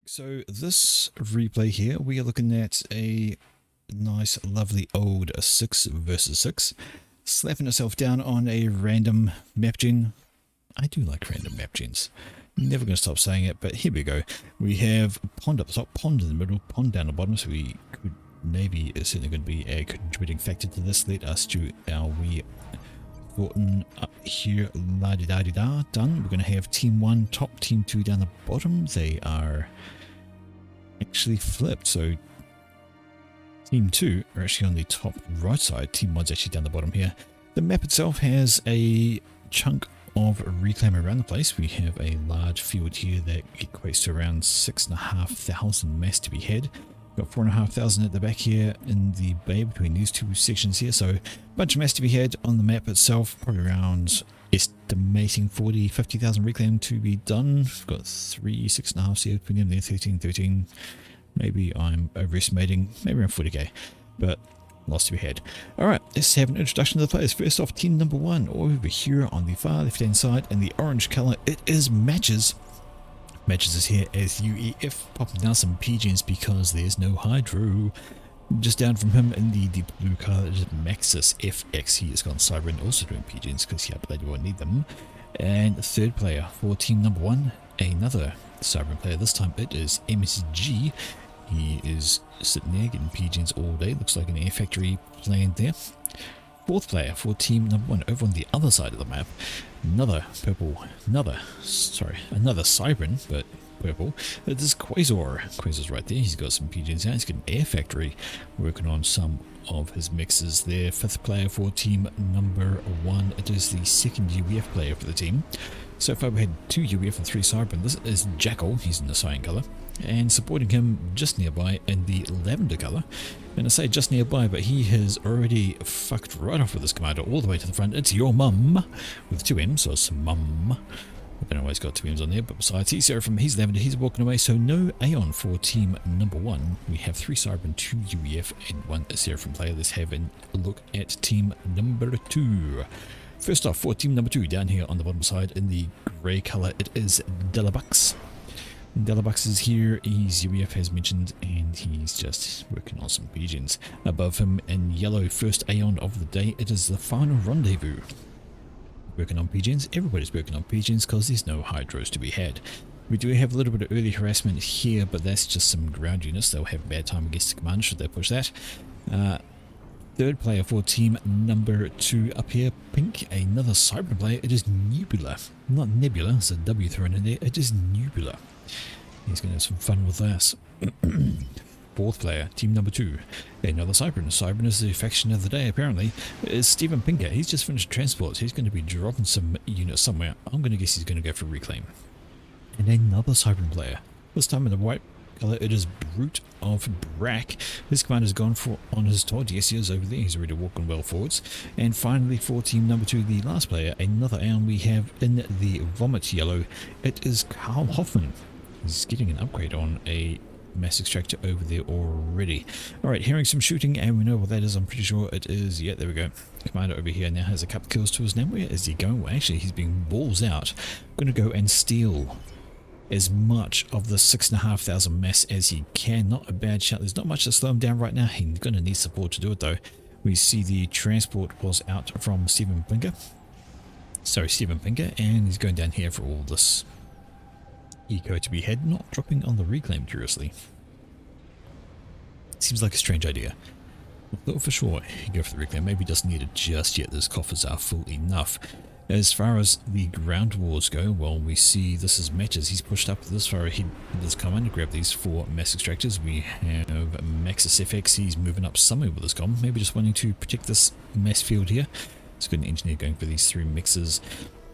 So this replay here, we are looking at a nice, lovely old 6 versus 6, slapping itself down on a random map gen. I do like random map gens. Never going to stop saying it, but here we go. We have pond up the top, pond in the middle, pond down the bottom, so Navy is certainly going to be a contributing factor to this. Let us do our wee Thornton up here, la-di-da-di-da, done. We're going to have Team 1 top, Team 2 down the bottom. They are actually flipped, so Team 2 are actually on the top right side. Team 1's actually down the bottom here. The map itself has a chunk of reclaim around the place. We have a large field here that equates to around 6,500 mass to be had. Got 4,500 at the back here in the bay between these two sections here, so a bunch of mass to be had on the map itself, probably around estimating 50,000 reclaim to be done. We've got 6.5 here between them there, 13, maybe I'm overestimating, maybe around 40k, but lots to be had. Alright, let's have an introduction to the players. First off, team number 1 over here on the far left hand side in the orange colour, it is Matches. Matches is here as UEF, popping down some PGs because there's no Hydro. Just down from him in the deep blue colour is Maxis FX. He has gone Cyber and also doing PGs because yeah, but they won't need them. And third player for team number 1, another Cyber player. This time it is MSG. He is sitting there getting PGs all day. Looks like an air factory planned there. Fourth player for team number 1 over on the other side of the map. Another Cybran, but purple. It is Quasar. Quasar's right there. He's got some PGs out. He's got an air factory working on some of his mixes there. Fifth player for team number 1. It is the second UEF player for the team. So far we had 2 UEF and 3 Cybran. This is Jackal. He's in the cyan colour. And supporting him just nearby in the lavender colour. And I say just nearby, but he has already fucked right off with this commander all the way to the front. It's your mum with 2 M's, so it's mum. I don't know why he's got 2 M's on there, but besides, he's Seraphim, he's lavender, he's walking away, so no Aeon for team number 1. We have 3 Cybran, 2 UEF, and 1 Seraphim player. Let's have a look at team number 2. First off, for team number 2, down here on the bottom side in the grey colour, it is Delabux. Delabux is here, he's UEF as mentioned, and he's just working on some PGs. Above him in yellow, first Aeon of the day, it is the final rendezvous. Working on PGs, everybody's working on PGs because there's no Hydros to be had. We do have a little bit of early harassment here, but that's just some ground units. They'll have a bad time against the commander should they push that. Third player for team number 2 up here, pink, another Cyber player. It is Nebula, not Nebula, it's a W thrown in there, it is Nebula. He's going to have some fun with this. Fourth player, team number 2, another Cybran. Cybran is the faction of the day, apparently. Is Stephen Pinker. He's just finished transports. He's going to be dropping some units somewhere. I'm going to guess he's going to go for reclaim. And another Cybran player. This time in the white colour, it is Brute of Brack. His commander's gone for on his Todd. Yes, he is over there. He's already walking well forwards. And finally, for team number 2, the last player, another Aeon we have in the vomit yellow. It is Carl Hoffman. He's getting an upgrade on a mass extractor over there already. Alright, hearing some shooting, and we know what that is. I'm pretty sure it is, yeah, there we go. Commander over here now has a couple kills to his name. Where is he going? Well, actually, he's being balls out. Going to go and steal as much of the 6,500 mass as he can. Not a bad shot. There's not much to slow him down right now. He's going to need support to do it, though. We see the transport was out from Stephen Pinker. And he's going down here for all this eco to be had, not dropping on the reclaim, curiously. Seems like a strange idea. I thought for sure he'd go for the reclaim. Maybe he doesn't need it just yet. Those coffers are full enough. As far as the ground wars go, well, we see this is Matches. He's pushed up this far ahead with his command to grab these 4 mass extractors. We have Maxis FX. He's moving up somewhere with his comm, maybe just wanting to protect this mass field here. It's got an engineer going for these 3 mixes.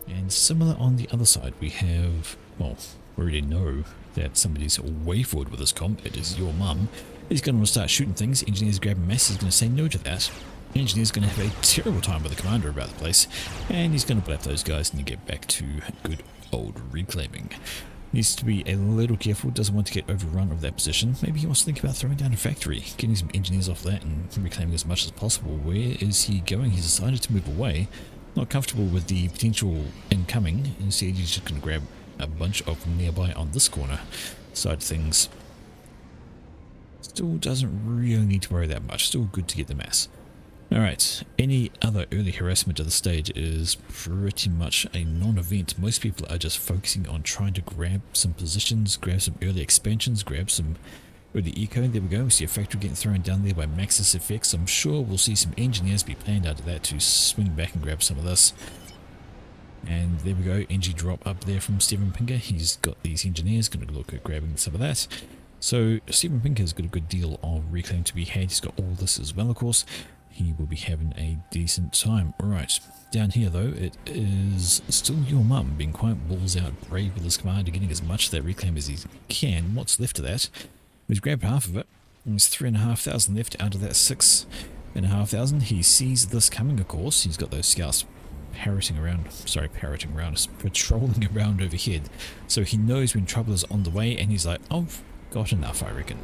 And similar on the other side, we have, well, we already know that somebody's way forward with his comm. It is your mum. He's going to start shooting things. Engineer's grabbing mass. He's going to say no to that. Engineer's going to have a terrible time with the commander about the place. And he's going to blap those guys and get back to good old reclaiming. Needs to be a little careful. Doesn't want to get overrun of that position. Maybe he wants to think about throwing down a factory. Getting some engineers off that and reclaiming as much as possible. Where is he going? He's decided to move away. Not comfortable with the potential incoming. Instead, he's just going to grab a bunch of nearby on this corner. side of things. Still doesn't really need to worry that much. Still good to get the mass. Alright, any other early harassment at the stage is pretty much a non-event. Most people are just focusing on trying to grab some positions, grab some early expansions, grab some early eco. There we go, we see a factory getting thrown down there by Maxis effects. I'm sure we'll see some engineers be planned out of that to swing back and grab some of this. And there we go, NG drop up there from Stephen Pinker. He's got these engineers, going to look at grabbing some of that. So Stephen Pinker's got a good deal of reclaim to be had. He's got all this as well, of course. He will be having a decent time. Right, down here though, it is still your mum being quite balls out brave with his commander, getting as much of that reclaim as he can. What's left of that? He's grabbed half of it. There's 3,500 left out of that 6,500. He sees this coming, of course. He's got those scouts patrolling around overhead. So he knows when trouble is on the way, and he's like, I've got enough, I reckon.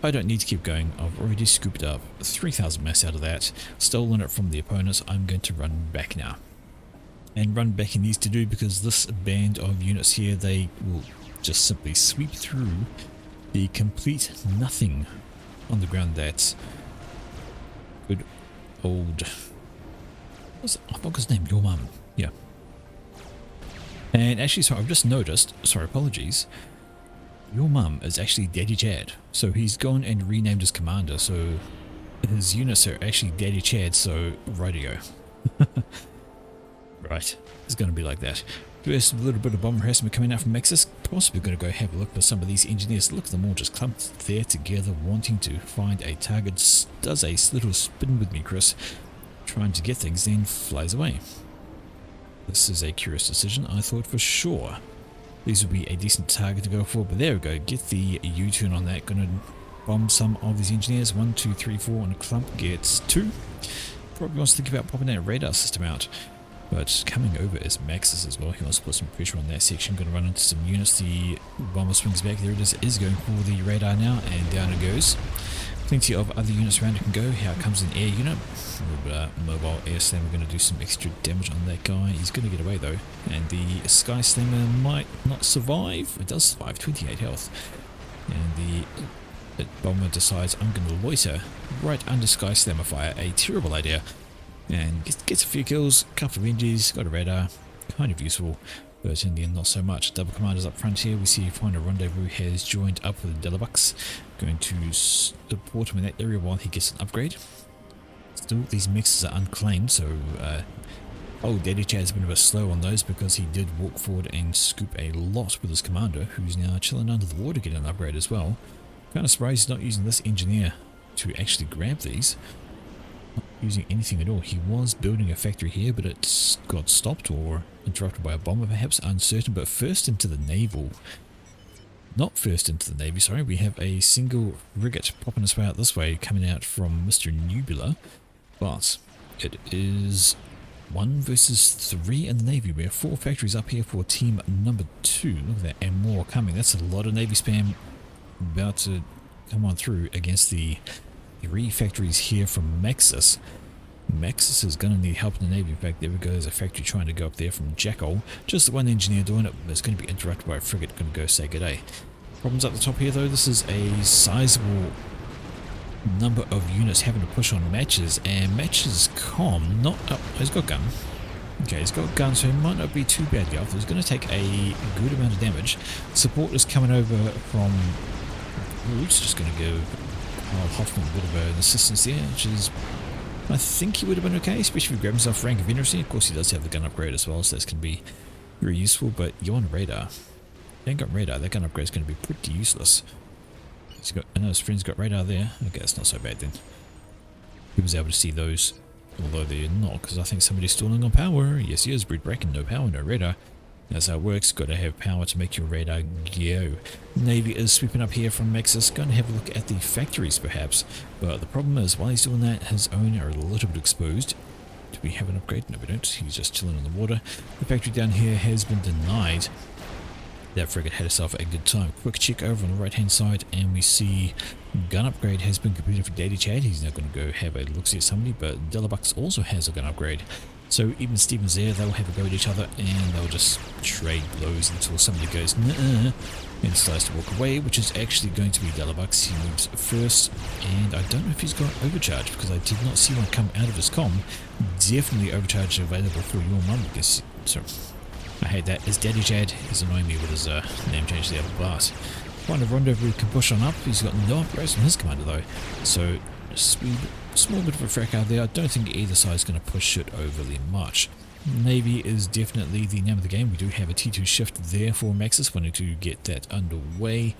I don't need to keep going. I've already scooped up 3,000 mass out of that, stolen it from the opponents. I'm going to run back now. And run back he needs to do, because this band of units here, they will just simply sweep through the complete nothing on the ground. That's good old... I forgot his name, your mum. Yeah. And actually, sorry, I've just noticed, sorry, apologies, your mum is actually Daddy Chad. So he's gone and renamed his commander, so his units are actually Daddy Chad, so rightio. Right, it's going to be like that. First, a little bit of bomb harassment coming out from Maxis. Possibly going to go have a look for some of these engineers. Look at them all just clumped there together, wanting to find a target. Does a little spin with me, Chris, trying to get things, then flies away. This is a curious decision. I thought for sure these would be a decent target to go for, but there we go. Get the U-turn on that. Going to bomb some of these engineers. 1, 2, 3, 4 on a clump. Gets 2. Probably wants to think about popping that radar system out. But coming over is Maxis as well. He wants to put some pressure on that section. Going to run into some units. The bomber swings back. There it is going for the radar now, and down it goes. Plenty of other units around it can go. Here comes an air unit. Mobile air slammer going to do some extra damage on that guy. He's going to get away though. And the sky slammer might not survive. It does survive, 28 health. And the bomber decides, I'm going to loiter right under sky slammer fire. A terrible idea. And gets a few kills, a couple of injuries, got a radar. Kind of useful, but in the end not so much. Double commanders up front here. We see Finder Rendezvous has joined up with the Delabux, going to support him in that area while he gets an upgrade. Still, these mixes are unclaimed, so Daddy Chad's been a bit slow on those, because he did walk forward and scoop a lot with his commander, who's now chilling under the water, getting an upgrade as well. Kind of surprised he's not using this engineer to actually grab these. Not using anything at all. He was building a factory here, but it's got stopped or interrupted by a bomber, perhaps, uncertain. But first into the naval, not first into the navy, sorry, we have a single frigate popping its way out this way, coming out from Mr. Nebula, but it is 1 versus 3 in the navy. We have 4 factories up here for team number 2. Look at that, and more coming. That's a lot of navy spam about to come on through against the 3 factories here from Maxis. Maxis is going to need help in the navy. In fact, there we go. There's a factory trying to go up there from Jackal. Just the one engineer doing it. It's going to be interrupted by a frigate. Going to go say good day. Problems up the top here though. This is a sizable number of units having to push on Matches, and Matches com not up. He's got gun. Okay, he's got gun, so he might not be too bad. Golf. He's going to take a good amount of damage. Support is coming over from Roots. Just going to give Hoffman a bit of an assistance there, which is, I think he would have been okay, especially if he grabbed himself rank of interesting. Of course, he does have the gun upgrade as well, so that's going to be very useful. But you're on radar. You ain't got radar. That gun upgrade is going to be pretty useless. He's got, I know his friend's got radar there. Okay, that's not so bad then. He was able to see those, although they're not, because I think somebody's stalling on power. Yes, he is. Breed breaking, no power, no radar. That's how it works. Got to have power to make your radar go. Navy is sweeping up here from Maxis. Going to have a look at the factories, perhaps. But the problem is, while he's doing that, his own are a little bit exposed. Do we have an upgrade? No, we don't. He's just chilling in the water. The factory down here has been denied. That frigate had herself a good time. Quick check over on the right hand side, and we see gun upgrade has been completed for Daddy Chad. He's now going to go have a look-see at somebody, but Delabux also has a gun upgrade. So even Stevens there, they'll have a go at each other and they'll just trade blows until somebody goes nuh-uh and decides to walk away, which is actually going to be Delabux. He moves first, and I don't know if he's got overcharge because I did not see one come out of his comm. Definitely overcharge available for your mum, because so I hate that. His daddy Jad is annoying me with his name change there, but find a rendezvous can push on up. He's got no upgrades from his commander though, so small bit of a frack out there. I don't think either side is going to push it overly much. Navy is definitely the name of the game. We do have a T2 shift there for Maxis, wanting to get that underway.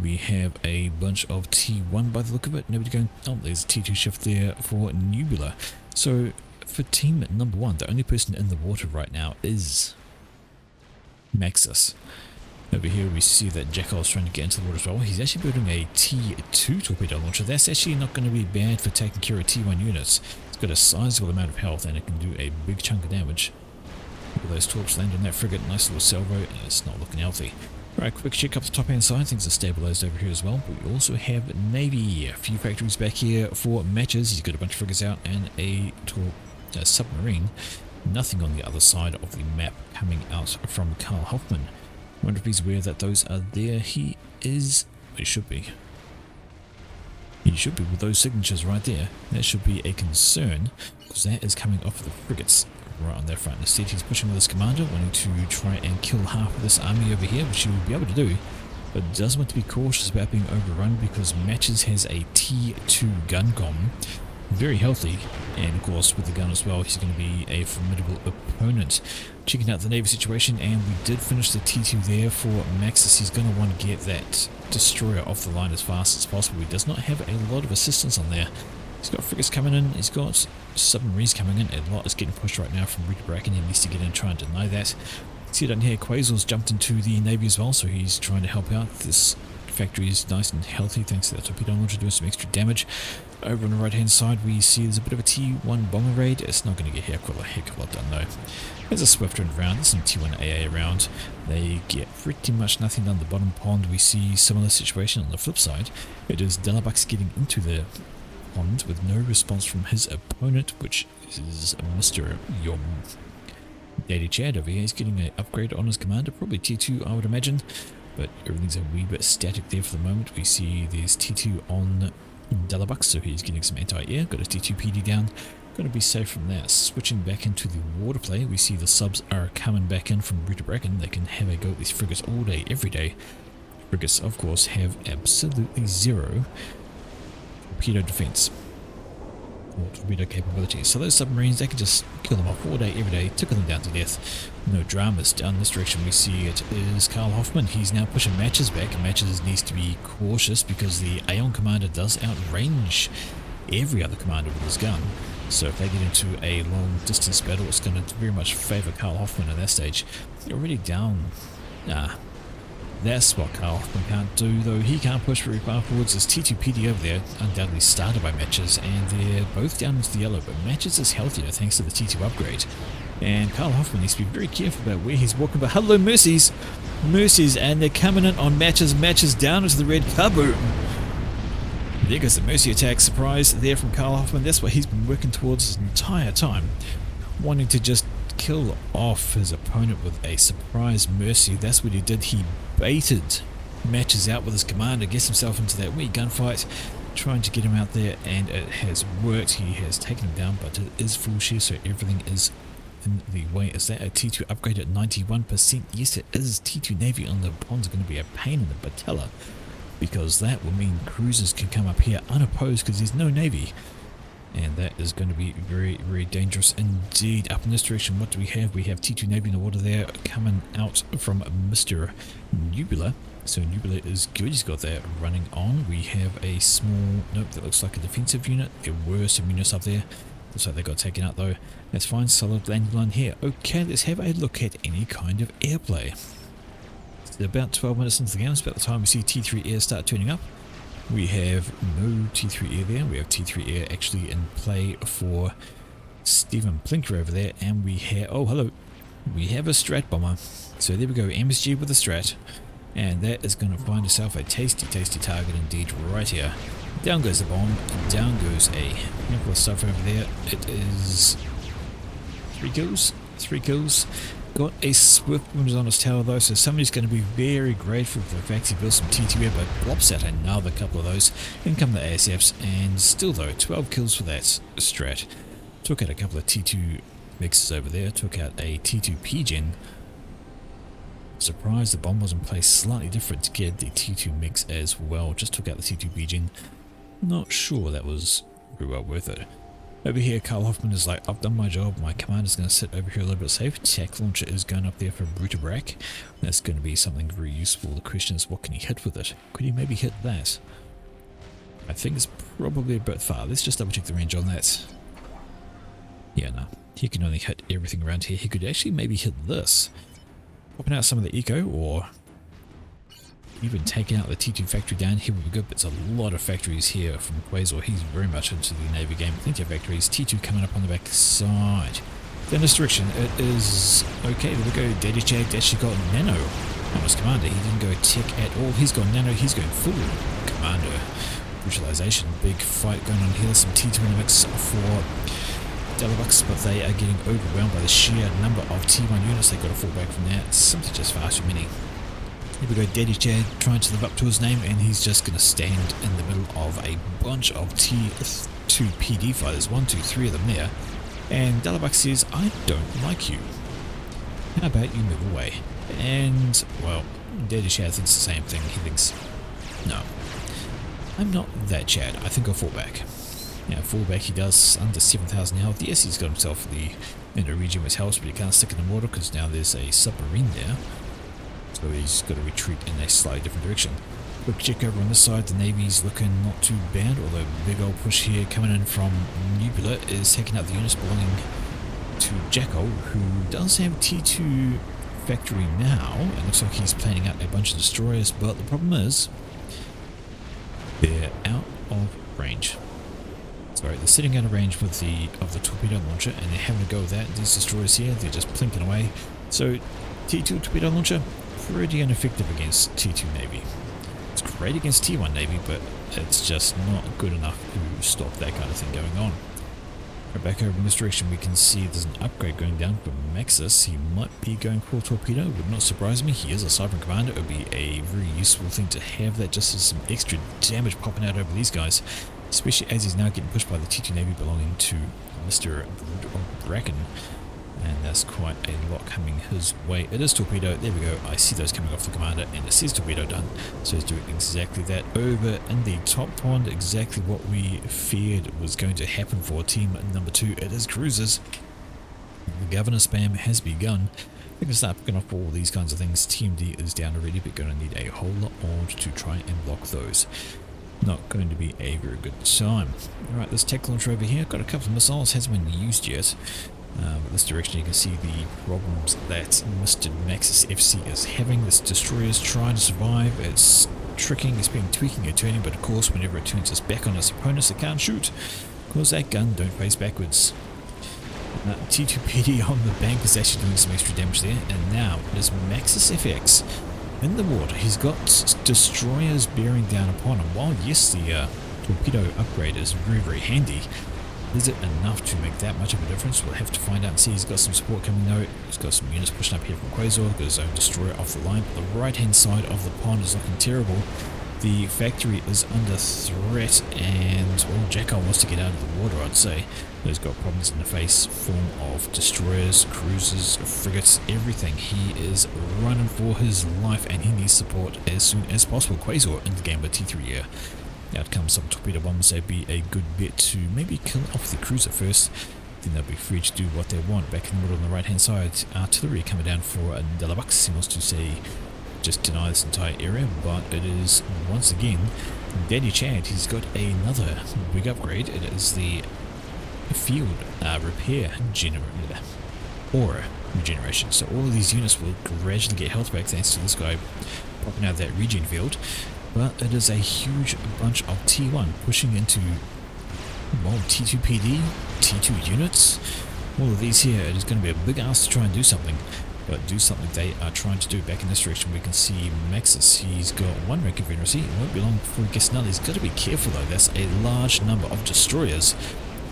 We have a bunch of T1 by the look of it. Nobody going, oh, there's a T2 shift there for Nebula. So for team number 1, the only person in the water right now is Maxis. Over here we see that Jackal's trying to get into the water as well. He's actually building a T2 torpedo launcher. That's actually not going to be bad for taking care of T1 units. It's got a sizable amount of health and it can do a big chunk of damage. Look at those torps land on that frigate. Nice little salvo, and it's not looking healthy. Alright, quick check up the top hand side. Things are stabilized over here as well. But we also have Navy. A few factories back here for matches. He's got a bunch of frigates out and a submarine. Nothing on the other side of the map coming out from Karl Hoffman. Wonder if he's aware that those are there. He is. He should be. He should be with those signatures right there. That should be a concern, because that is coming off of the frigates right on their front. Instead, he's pushing with his commander, wanting to try and kill half of this army over here, which he will be able to do, but does want to be cautious about being overrun because Matches has a T2 gun com. Very healthy, and of course with the gun as well, he's going to be a formidable opponent. Checking out the Navy situation, and we did finish the T2 there for Maxis. He's going to want to get that destroyer off the line as fast as possible. He does not have a lot of assistance on there. He's got frigates coming in, he's got submarines coming in, a lot is getting pushed right now from Rita Bracken. He needs to get in and try and deny that. See down here, Quasar's jumped into the Navy as well, so he's trying to help out. This factory is nice and healthy thanks to that torpedo launcher doing some extra damage. Over on the right hand side we see there's a bit of a T1 bomber raid. It's not going to get here quite a heck of a lot done though. There's a swift turn around, there's some T1 AA around. They get pretty much nothing down the bottom pond. We see similar situation on the flip side. It is Delabux getting into the pond with no response from his opponent, which is Mr. Yom. Daddy Chad over here. He's getting an upgrade on his commander, probably T2 I would imagine, but everything's a wee bit static there for the moment. We see there's T2 on Delabux, so he's getting some anti-air, got his T2 PD down, going to be safe from that. Switching back into the water play, we see the subs are coming back in from Rita Bracken. They can have a go at these frigates all day, every day. Frigates, of course, have absolutely zero torpedo defense or torpedo capability. So those submarines, they can just kill them off all day, every day, tickle them down to death. No dramas. Down this direction we see it is Karl Hoffman. He's now pushing Matches back, and Matches needs to be cautious because the Aeon commander does outrange every other commander with his gun. So if they get into a long distance battle, it's going to very much favour Karl Hoffman at that stage. They're already down. That's what Karl Hoffman can't do, though. He can't push very far forwards. There's T2 PD over there, undoubtedly started by Matches, and they're both down into the yellow, but Matches is healthier thanks to the T2 upgrade. And Karl Hoffman needs to be very careful about where he's walking. But hello, Mercies! Mercies, and they're coming in on Matches. Matches down into the red. Kaboom! There goes the Mercy attack. Surprise there from Karl Hoffman. That's what he's been working towards his entire time. Wanting to just kill off his opponent with a surprise Mercy. That's what he did. He baited Matches out with his commander, gets himself into that wee gunfight, trying to get him out there, and it has worked. He has taken him down, but it is full shear, so everything is in the way. Is that a T2 upgrade at 91%? Yes, it is. T2 Navy on the pond's going to be a pain in the patella, because that will mean cruisers can come up here unopposed because there's no Navy. And that is going to be very, very dangerous indeed. Up in this direction, what do we have? We have T2 Navy in the water there coming out from Mr. Nebula. So Nebula is good. He's got that running on. We have a small, nope, that looks like a defensive unit. There were some units up there. Looks like they got taken out though. That's fine. Solid landing line here. Okay, let's have a look at any kind of airplay. It's about 12 minutes into the game. It's about the time we see T3 air start turning up. We have no T3 air there. We have T3 air actually in play for Stephen Plinker over there. And we have, oh hello, we have a strat bomber. So there we go, MSG with a strat. And that is going to find itself a tasty, tasty target indeed right here. Down goes the bomb, down goes a handful of stuff over there. It is 3 kills. 3 kills. Got a swift wound on his tower though, so somebody's going to be very grateful for the fact he built some T2 here, but drops out another couple of those. In come the ASFs, and still though, 12 kills for that strat. Took out a couple of T2 mixes over there, took out a T2 P-Gen. Surprised the bomb wasn't placed slightly different to get the T2 mix as well. Just took out the T2 P-Gen. Not sure that was very well worth it. Over here, Carl Hoffman is like, I've done my job, my commander's going to sit over here a little bit safe. Tech launcher is going up there for Brutabrack. That's going to be something very useful. The question is, what can he hit with it? Could he maybe hit that? I think it's probably a bit far. Let's just double check the range on that. Yeah, no. He can only hit everything around here. He could actually maybe hit this. Popping out some of the eco, or even taking out the T2 factory down here would be good, but it's a lot of factories here from Quasar. He's very much into the Navy game. Plenty of factories. T2 coming up on the back side. Then this direction, it is okay. There we go. Daddy Jag actually got nano on his commander. He didn't go tech at all. He's got nano. He's going full commander brutalization. Big fight going on here. Some T2 in the mix for Deluxe, but they are getting overwhelmed by the sheer number of T1 units. They've got to fall back from that. It's simply just far too many. Here we go, Daddy Chad trying to live up to his name, and he's just going to stand in the middle of a bunch of T2 PD fighters. 1, 2, 3 of them there. And Deluxe says, I don't like you. How about you move away? And, well, Daddy Chad thinks the same thing. He thinks, no, I'm not that Chad. I think I'll fall back. Yeah, fall back he does, under 7,000 health. Yes, he's got himself the inner region which helps, but he can't stick in the water because now there's a submarine there. So he's got to retreat in a slightly different direction. Quick check over on this side, the Navy's looking not too bad, although big old push here coming in from Nebula is taking out the units belonging to Jacko, who does have T2 factory now. It looks like he's planning out a bunch of destroyers, but the problem is they're out of range. Sorry, they're sitting out of range with the torpedo launcher, and they're having to go with that. These destroyers here, they're just plinking away. So T2 torpedo launcher, pretty ineffective against T2 Navy. It's great against T1 Navy, but it's just not good enough to stop that kind of thing going on. Right back over in this direction, we can see there's an upgrade going down for Maxis. He might be going for a torpedo, would not surprise me. He is a Cyber Commander. It would be a very useful thing to have that, just as some extra damage popping out over these guys, especially as he's now getting pushed by the T2 Navy belonging to Mr. Bracken. And there's quite a lot coming his way. It is torpedo. There we go. I see those coming off the commander, and it says torpedo done. So he's doing exactly that over in the top pond. Exactly what we feared was going to happen for team number 2. It is cruisers. The governor spam has begun. We can start picking up all these kinds of things. TMD is down already, but going to need a whole lot more to try and block those. Not going to be a very good time. Alright, this tech launcher over here. Got a couple of missiles. Hasn't been used yet. This direction you can see the problems that Mr. Maxis FC is having. This destroyer is trying to survive. It's tricking, it's been tweaking and turning, but of course whenever it turns its back on its opponents it can't shoot, because that gun don't face backwards. T2PD on the bank is actually doing some extra damage there, and now it is Maxis FX in the water. He's got destroyers bearing down upon him. While yes, the torpedo upgrade is very, very handy, is it enough to make that much of a difference? We'll have to find out and see. He's got some support coming though. He's got some units pushing up here from Quasar. Got his own destroyer off the line. But the right hand side of the pond is looking terrible. The factory is under threat, and well, Jacko wants to get out of the water, I'd say. He's got problems in the face, form of destroyers, cruisers, frigates, everything. He is running for his life, and he needs support as soon as possible. Quasar in the game with T3 here. Out comes some torpedo bombers. They'd be a good bet to maybe kill off the cruiser first. Then they'll be free to do what they want. Back in the middle on the right hand side, artillery coming down for a Deluxe. He wants to say just deny this entire area, but it is once again Daddy Chad. He's got another big upgrade. It is the field repair generator or regeneration. So all of these units will gradually get health back thanks to this guy popping out that regen field. But it is a huge bunch of T1 pushing into, well, T2PD, T2 units. All of these here, it is going to be a big ask to try and do something. But do something they are trying to do. Back in this direction we can see Maxis. He's got one rank of veterancy. It won't be long before he gets another. He's got to be careful though. That's a large number of destroyers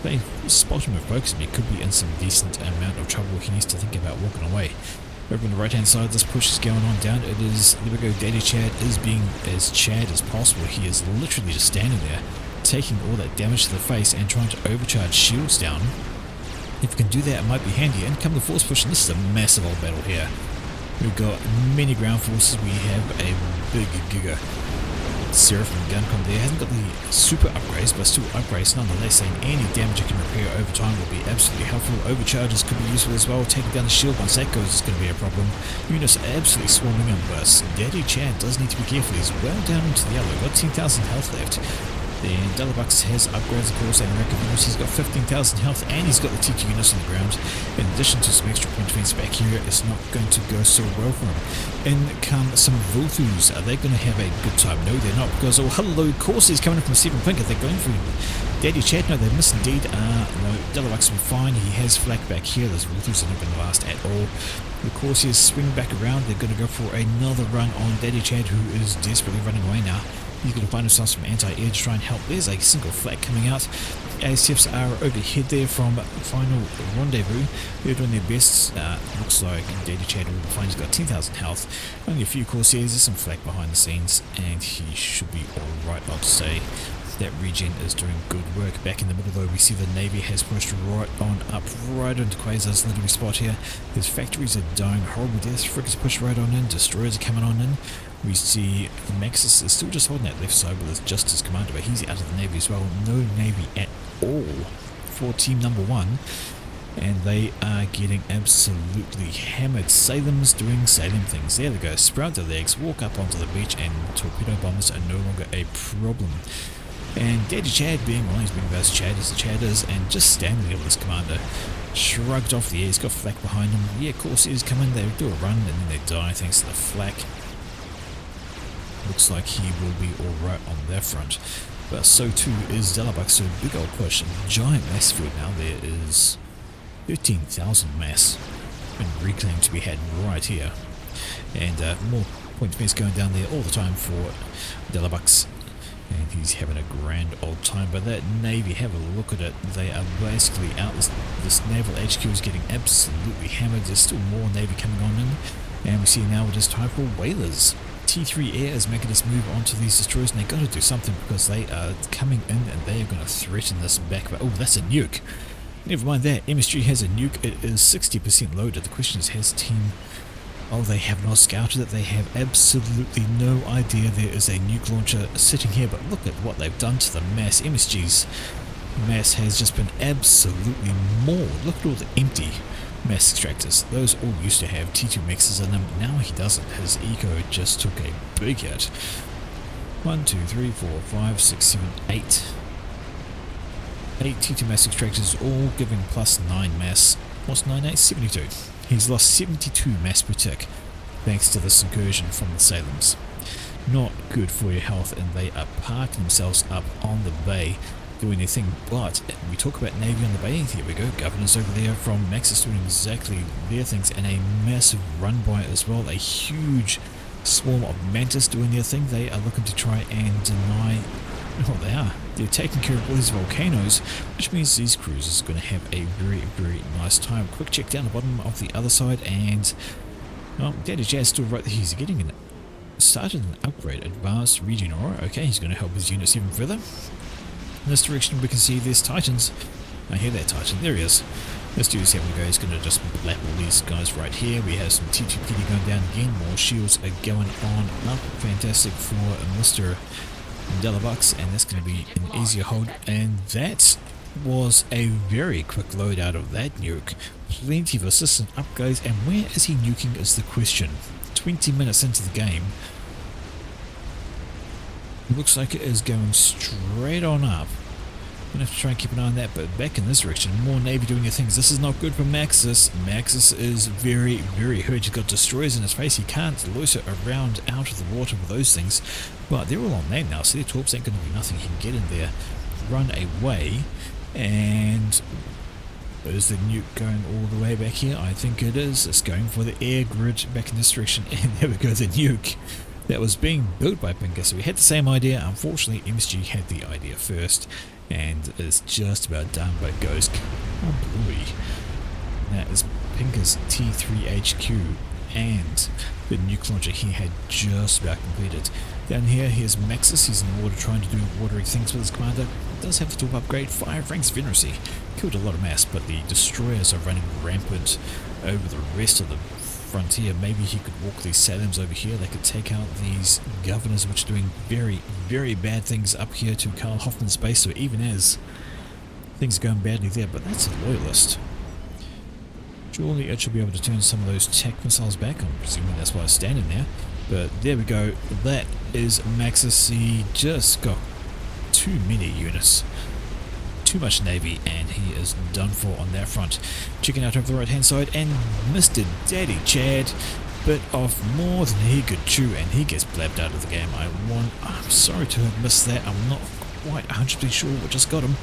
If they spot him or focus him, he could be in some decent amount of trouble. He needs to think about walking away. Over on the right hand side, this push is going on down. It is, there we go, Daddy Chad is being as Chad as possible. He is literally just standing there, taking all that damage to the face and trying to overcharge shields down. If we can do that, it might be handy. And come the force push, and this is a massive old battle here. We've got many ground forces. We have a big Giga Seraphim Guncon there. Hasn't got the super upgrades, but still upgrades nonetheless, and any damage it can repair over time will be absolutely helpful. Overcharges could be useful as well. Taking down the shield once that goes is going to be a problem. Units are absolutely swarming in, but Daddy Chad does need to be careful. He's well down into the yellow. Got 10,000 health left. Then Delabux has upgrades, of course, and record units. He's got 15,000 health, and he's got the T2 units on the ground. In addition to some extra point defense back here, it's not going to go so well for him. In come some Vulthus. Are they going to have a good time? No, they're not, because, oh, hello, Corsairs coming in from 7 Pink. Are they going for him? Daddy Chad? No, they miss indeed. No, Delabux will be fine. He has flak back here. Those Vulthus are not going to last at all. The Corsairs swing back around. They're going to go for another run on Daddy Chad, who is desperately running away now. He's going to find himself some anti-air to try and help. There's a single flak coming out. ASFs are overhead there from Final Rendezvous. They're doing their best. Looks like Daddy Chad will find he's got 10,000 health. Only a few Corsairs. There's some flak behind the scenes, and he should be alright, I'd say. That regen is doing good work. Back in the middle though, we see the Navy has pushed right on up, right into Quasar's literary spot here. His factories are dying horrible deaths. Frigates push right on in. Destroyers are coming on in. We see Maxis is still just holding that left side with his Justice Commander, but he's out of the Navy as well. No Navy at all for team number 1. And they are getting absolutely hammered. Salem's doing Salem things. There they go. Sprout their legs, walk up onto the beach, and torpedo bombers are no longer a problem. And Daddy Chad being, well, he's being about as Chad as the Chad is, and just standing there with his commander, shrugged off the air. He's got flak behind him. Yeah, Corsairs come in, they do a run, and then they die thanks to the flak. Looks like he will be alright on that front. But so too is Delabux, so big old push. Giant mass field now. There is 13,000 mass and reclaim to be had right here. And more point defense going down there all the time for Delabux. And he's having a grand old time. But that Navy, have a look at it. They are basically out. This Naval HQ is getting absolutely hammered. There's still more Navy coming on in. And we see now it is time for whalers. T3 Air is making this move onto these destroyers, and they've got to do something because they are coming in and they are going to threaten this back. But, oh, that's a nuke. Never mind that. MSG has a nuke. It is 60% loaded. The question is, has team... Oh, they have not scouted it. They have absolutely no idea there is a nuke launcher sitting here. But look at what they've done to the mass. MSG's mass has just been absolutely mauled. Look at all the empty mass extractors. Those all used to have T2 mixes in them. Now he doesn't. His eco just took a big hit. 1, 2, 3, 4, 5, 6, 7, 8. 8 T2 mass extractors, all giving plus 9 mass. What's 9, 8? 72. He's lost 72 mass per tick thanks to this incursion from the Salems. Not good for your health, and they are parking themselves up on the bay doing their thing. But we talk about Navy on the bay. Here we go. Governors over there from Maxis doing exactly their things, and a massive run by as well. A huge swarm of Mantis doing their thing. They are looking to try and deny. Oh, they are. They're taking care of all these volcanoes, which means these cruisers are going to have a very, very nice time. Quick check down the bottom of the other side, and well, Daddy Jazz still right there. He's getting started an upgrade, advanced regen aura. Okay, he's going to help his units even further. In this direction, we can see there's Titans. I hear that Titan. There he is. Let's do this. Here we go. He's going to just blap all these guys right here. We have some T2PD going down again. More shields are going on up. Fantastic for Mr. Delabux, and that's going to be an easier hold. And that was a very quick loadout of that nuke. Plenty of assistant upgrades, and where is he nuking is the question. 20 minutes into the game. Looks like it is going straight on up. I'm going to have to try and keep an eye on that, but back in this direction, more Navy doing their things. This is not good for Maxis. Maxis is very, very hurt. He's got destroyers in his face. He can't loiter around out of the water with those things. But they're all on land now, so their torps ain't going to be nothing. He can get in there, run away, and is the nuke going all the way back here? I think it is. It's going for the air grid back in this direction, and there we go, the nuke that was being built by Pinker. So we had the same idea. Unfortunately, MSG had the idea first, and is just about done, but it goes kablooey. That is Pinker's T3HQ and the nuke launcher he had just about completed. Down here, here's Maxis. He's in the water trying to do watery things with his commander. Does have to upgrade 5 ranks of Veneracy. Killed a lot of mass, but the destroyers are running rampant over the rest of the frontier. Maybe he could walk these Salems over here. They could take out these governors, which are doing very, very bad things up here to Karl Hoffman's base. So even as things are going badly there, but that's a loyalist. Surely it should be able to turn some of those tech missiles back. I'm presuming that's why it's standing there. But there we go. That is Maxis. He just got too many units. Too much navy, and he is done for on that front. Checking out over the right hand side, and Mr. Daddy Chad bit off more than he could chew, and he gets blabbed out of the game. I'm sorry to have missed that. I'm not quite 100% sure what just got him.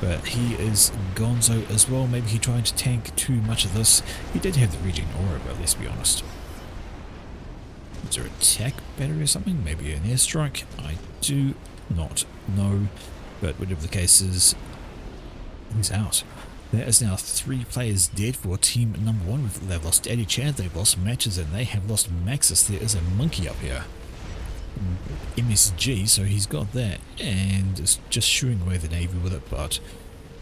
But he is gonzo as well. Maybe he tried to tank too much of this. He did have the regen aura, but let's be honest. Is there a tech battery or something? Maybe an airstrike? I do not know. But whatever the case is, he's out. There is now 3 players dead for team number 1. They've lost Eddie Chad, they've lost Matches, and they have lost Maxis. There is a monkey up here. MSG, so he's got that, and it's just shooing away the navy with it, but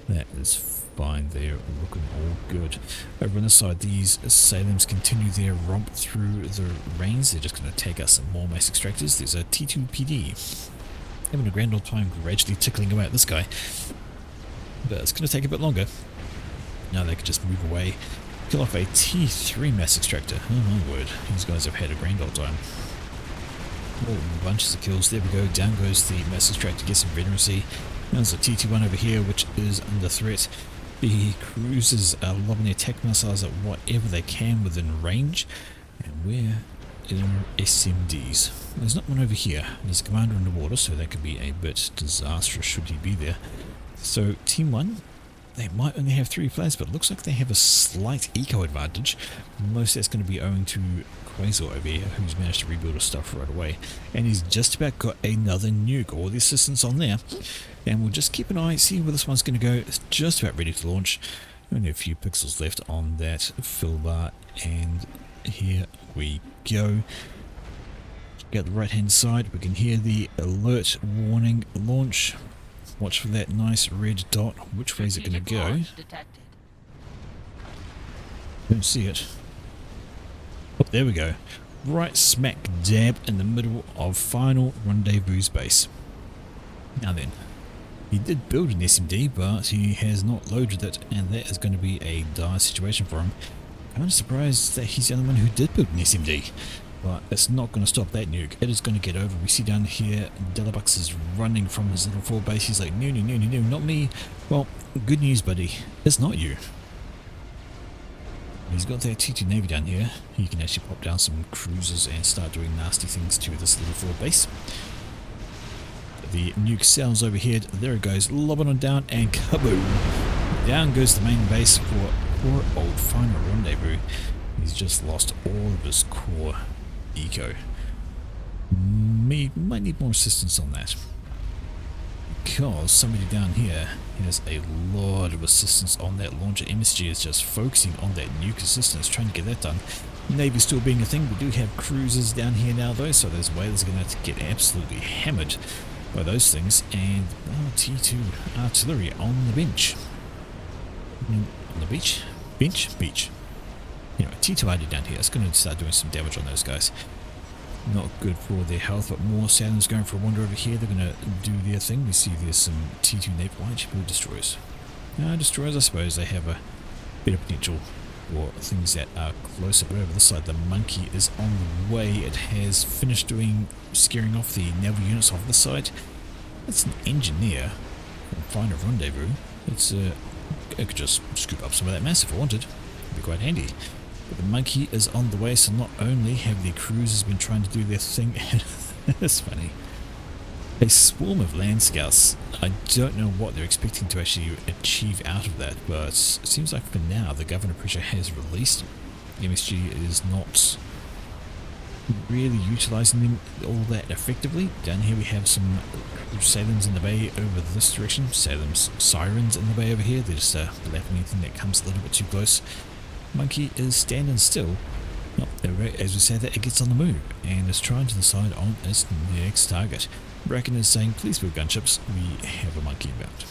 that is fine. They're looking all good. Over on this side, these Salems continue their romp through the range. They're just going to take out some more mass extractors. There's a T2PD having a grand old time gradually tickling away at this guy, but it's going to take a bit longer. Now they can just move away, kill off a T3 mass extractor. Oh my word, these guys have had a grand old time. Oh, bunches of kills. There we go. Down goes the mass extractor, gets some Veneracy. There's a TT1 over here, which is under threat. The cruisers are lobbing their tech missiles at whatever they can within range. And where are SMDs? There's not one over here. There's a commander underwater, so that could be a bit disastrous should he be there. So Team 1, they might only have 3 players, but it looks like they have a slight eco advantage. Most that's going to be owing to Quasar over here, who's managed to rebuild his stuff right away. And he's just about got another nuke, all the assistance on there. And we'll just keep an eye, see where this one's going to go. It's just about ready to launch. Only a few pixels left on that fill bar, and here we go. Get the right hand side, we can hear the alert warning launch. Watch for that nice red dot. Which way is it going to go? Don't see it. Oh, there we go. Right smack dab in the middle of final rendezvous base. Now then, he did build an SMD, but he has not loaded it, and that is going to be a dire situation for him. I'm kind of surprised that he's the only one who did build an SMD, but it's not going to stop that nuke. It is going to get over. We see down here, Delabux is running from his little 4 base. He's like, no, no, no, no, no, not me. Well, good news, buddy. It's not you. He's got that T2 Navy down here. He can actually pop down some cruisers and start doing nasty things to this little 4 base. The nuke sails overhead. There it goes, lobbing on down, and kaboom! Down goes the main base for poor old final rendezvous. He's just lost all of his core eco. Might need more assistance on that, because somebody down here has a lot of assistance on that launcher. MSG is just focusing on that nuke assistance, trying to get that done. Navy still being a thing. We do have cruisers down here now though, so those whalers are going to have to get absolutely hammered by those things. And T2 artillery on the bench. On the beach? Bench? Beach. Anyway, T2RD down here. It's going to start doing some damage on those guys. Not good for their health, but more Saturns going for a wander over here. They're going to do their thing. We see there's some T2 Naval destroyers. Destroyers, I suppose, they have a bit of potential for things that are closer. But over this side, the monkey is on the way. It has finished scaring off the naval units off the side. It's an engineer from Final Rendezvous. I could just scoop up some of that mass if I wanted. It'd be quite handy. But the monkey is on the way, so not only have the cruisers been trying to do their thing, it's funny. A swarm of land scouts. I don't know what they're expecting to actually achieve out of that, but it seems like for now the governor pressure has released. MSG is not really utilizing them all that effectively. Down here we have some Salem's in the bay over this direction. Salem's sirens in the bay over here. They're just blapping anything that comes a little bit too close. Monkey is standing still. Oh, as we said, that it gets on the move and is trying to decide on its next target. Bracken is saying, please build gunships, we have a monkey about.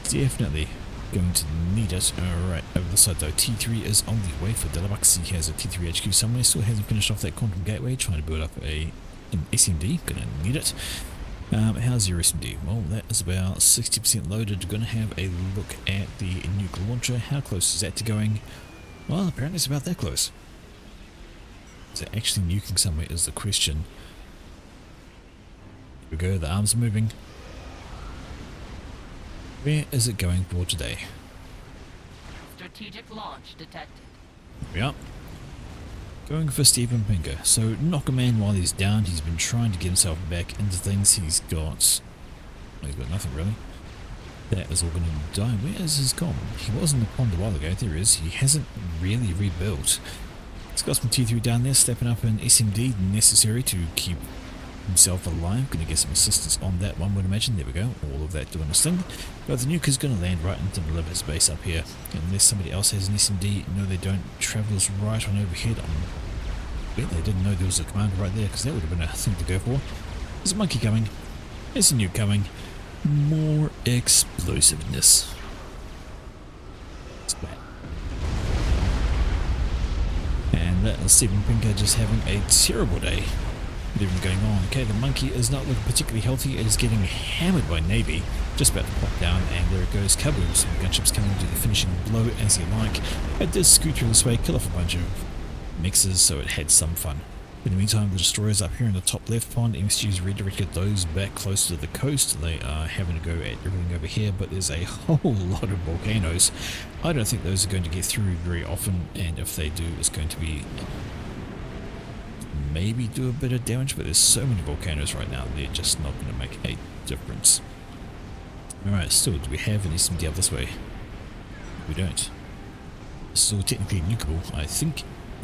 Definitely going to need it. Alright, over the side though, T3 is on the way for Delabux. He has a T3 HQ somewhere, still hasn't finished off that quantum gateway, trying to build up an SMD, gonna need it. How's your SMD? Well, that is about 60% loaded. Gonna have a look at the nuke launcher. How close is that to going? Well, apparently it's about that close. Is it actually nuking somewhere is the question. Here we go, the arms are moving. Where is it going for today? Strategic launch detected. Yep. Going for Stephen Pinker. So knock a man while he's down. He's been trying to get himself back into things. He's got nothing really. That is all going to die. Where is his gone? He was in the pond a while ago. There he is. He hasn't really rebuilt. He's got some T3 down there, stepping up an SMD necessary to keep himself alive. Going to get some assistance on that one, would imagine. There we go. All of that doing its thing. But the nuke is going to land right into the middle of his base up here. Unless somebody else has an SMD. No, they don't. Travelers right on overhead. I bet they didn't know there was a commander right there, because that would have been a thing to go for. There's a monkey coming. There's a nuke coming. More explosiveness. And that is Stephen Pinker just having a terrible day. Everything going on. Okay, the monkey is not looking particularly healthy. It is getting hammered by Navy. Just about to pop down, and there it goes. Kaboom. Some gunships coming to the finishing blow as you like. It does scoot through this way, kill off a bunch of mixers, so it had some fun. In the meantime, the destroyers up here in the top left pond, MSG's redirected those back closer to the coast. They are having to go at everything over here, but there's a whole lot of volcanoes. I don't think those are going to get through very often, and if they do, it's going to be maybe do a bit of damage, but there's so many volcanoes right now, they're just not going to make a difference. Alright, still, do we have any SMD up this way? We don't. Still technically nukeable, I think.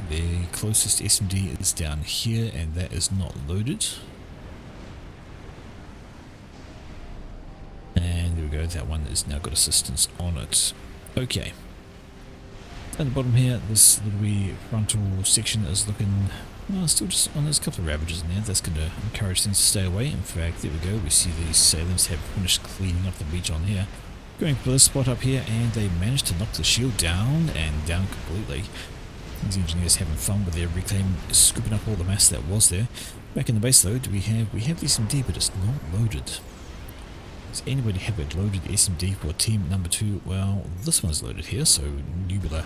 The closest SMD is down here, and that is not loaded. And there we go, that one has now got assistance on it. Okay. At the bottom here, this little wee frontal section is looking, well, still just on. There's a couple of ravages in there. That's going to encourage things to stay away. In fact, there we go. We see these sailors have finished cleaning up the beach on here. Going for this spot up here, and they managed to knock the shield down, and down completely. These engineers having fun with their reclaim, scooping up all the mass that was there. Back in the base though, we have the SMD, but it's not loaded. Does anybody have a loaded SMD for team number 2? Well, this one's loaded here, so Nubular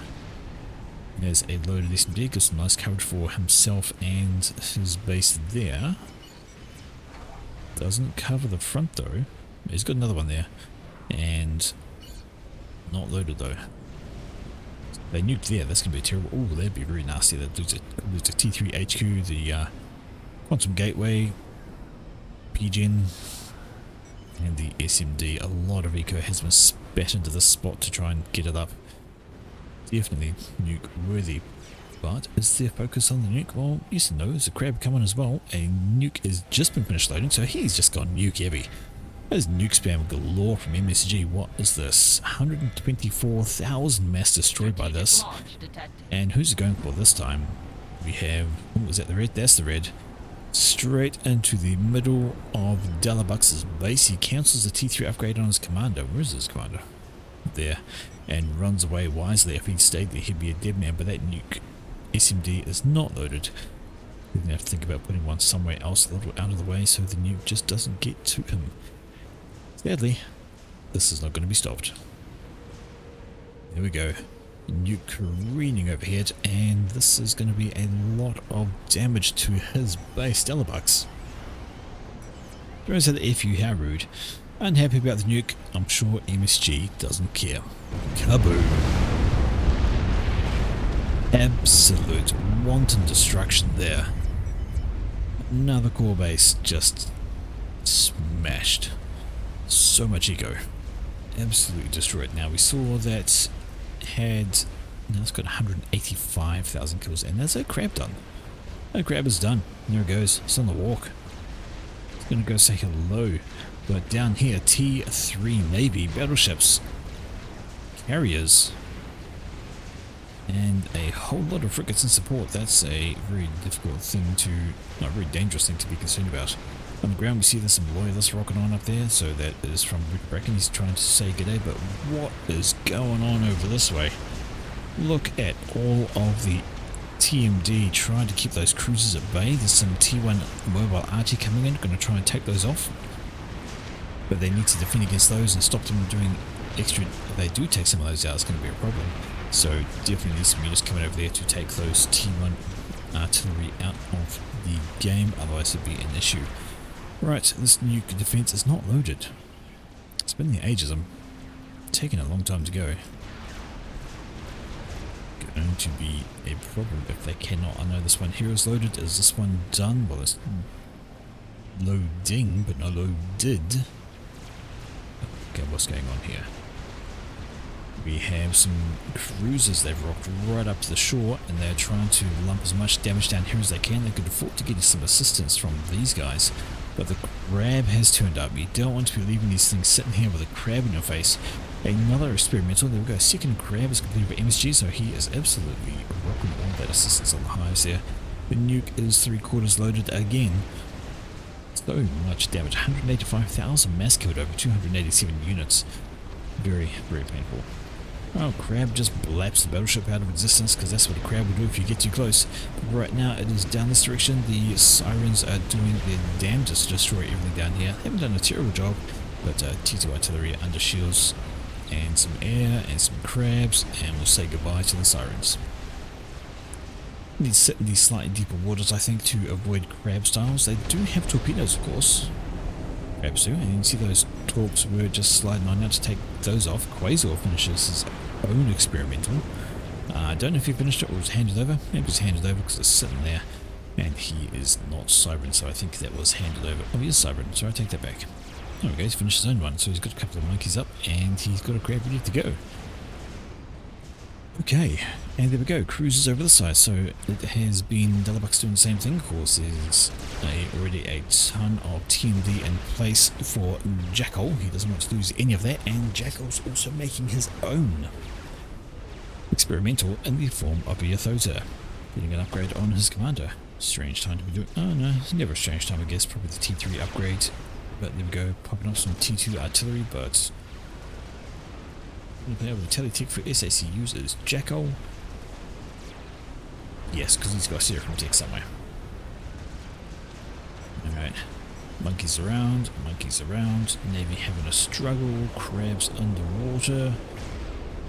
has a loaded SMD, gives some nice coverage for himself and his base there. Doesn't cover the front though. He's got another one there, and not loaded though. They nuked there, that's going to be terrible. Oh, that'd be very nasty. That lose a T3 HQ, the Quantum Gateway, PGen, and the SMD. A lot of eco has been spat into this spot to try and get it up. Definitely nuke worthy. But is there focus on the nuke? Well, yes and no. There's a crab coming as well. A nuke has just been finished loading, so he's just gone nuke heavy. There's nuke spam galore from MSG. What is this? 124,000 mass destroyed by this. And who's it going for this time? We have, oh, is that the red? That's the red. Straight into the middle of Dalabux's base. He cancels the T3 upgrade on his commander. Where is his commander? There. And runs away wisely. If he'd stayed there, he'd be a dead man. But that nuke SMD is not loaded. We're going to have to think about putting one somewhere else a little out of the way so the nuke just doesn't get to him. Sadly, this is not going to be stopped. There we go. Nuke careening overhead, and this is going to be a lot of damage to his base. Delabux throws out the FU, how rude. Unhappy about the nuke. I'm sure MSG doesn't care. Kaboom. Absolute wanton destruction there. Another core base just smashed. So much eco. Absolutely destroyed. Now we saw that had, now it's got 185,000 kills, and that's a crap ton. The crab is done. There it goes. It's on the walk. It's going to go say hello. But down here, T3 Navy battleships, carriers, and a whole lot of frigates in support. That's a very difficult thing to, not very dangerous thing to be concerned about. On the ground we see there's some loyalists rocking on up there, so that is from Rick Bracken. He's trying to say g'day, but what is going on over this way? Look at all of the TMD trying to keep those cruisers at bay. There's some T1 mobile RT coming in, going to try and take those off. But they need to defend against those and stop them doing extra. If they do take some of those out, it's going to be a problem. So definitely need some units coming over there to take those T1 artillery out of the game, otherwise it'd be an issue. Right, this nuke defense is not loaded. It's been the ages. I'm taking a long time to go. Going to be a problem if they cannot. I know this one here is loaded. Is this one done? Well, it's loading, but not loaded. Okay, what's going on here? We have some cruisers. They've rocked right up to the shore, and they're trying to lump as much damage down here as they can. They could afford to get some assistance from these guys, but the crab has turned up. You don't want to be leaving these things sitting here with a crab in your face. Another experimental. There we go. Second crab is completed by MSG, so he is absolutely rocking all that assistance on the hives there. The nuke is 3/4 loaded again. So much damage. 185,000 mass killed over 287 units. Very, very painful. Oh, crab just blaps the battleship out of existence, because that's what a crab will do if you get too close. But right now it is down this direction. The sirens are doing their damnedest to destroy everything down here. They haven't done a terrible job, but T2 artillery under shields and some air and some crabs, and we'll say goodbye to the sirens. Need to sit in these slightly deeper waters, I think, to avoid crab styles. They do have torpedoes, of course. Crabs do, and you can see those torps were just sliding on now to take those off. Quasar finishes his own experimental. I don't know if he finished it or was handed over. Maybe it was handed over because it's sitting there. And he is not sovereign, so I think that was handed over. Oh, he is sovereign, so I take that back. There we go, he's finished his own one, so he's got a couple of monkeys up, and he's got a crab ready to go. Okay, and there we go, cruisers over the side. So it has been Delabuck's doing the same thing. Of course, there's already a ton of TMD in place for Jackal. He doesn't want to lose any of that, and Jackal's also making his own experimental in the form of a Yathota, getting an upgrade on his commander. Strange time to be doing. Oh no, it's never a strange time, I guess. Probably the T3 upgrade. But there we go, popping off some T2 artillery, but the teletech for SAC users. Jackal. Yes, because he's got a Seraphim tech somewhere. Alright. Monkeys around, Navy having a struggle, crabs underwater.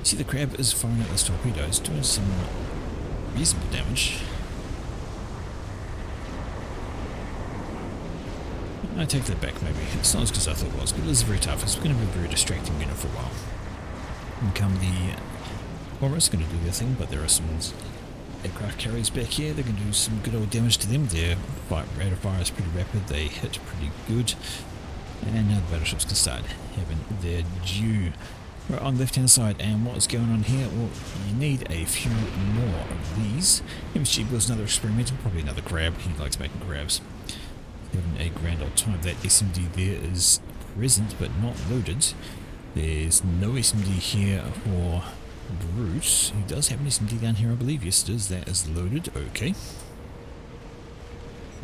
See, the crab is firing out those torpedoes, doing some reasonable damage. I take that back, maybe. It's not as good as I thought it was, but it is very tough. It's going to be a very distracting unit for a while. And come the Horus, going to do their thing, but there are some aircraft carriers back here. They're going to do some good old damage to them. Their rate of fire is pretty rapid. They hit pretty good. And now the battleships can start having their due. Right, on the left-hand side, and what is going on here? Well, you need a few more of these. MSG builds another experimental, probably another crab. He likes making crabs. Having a grand old time. That SMD there is present but not loaded. There's no SMD here for Bruce. He does have an SMD down here, I believe. Yes, it is. That is loaded. Okay.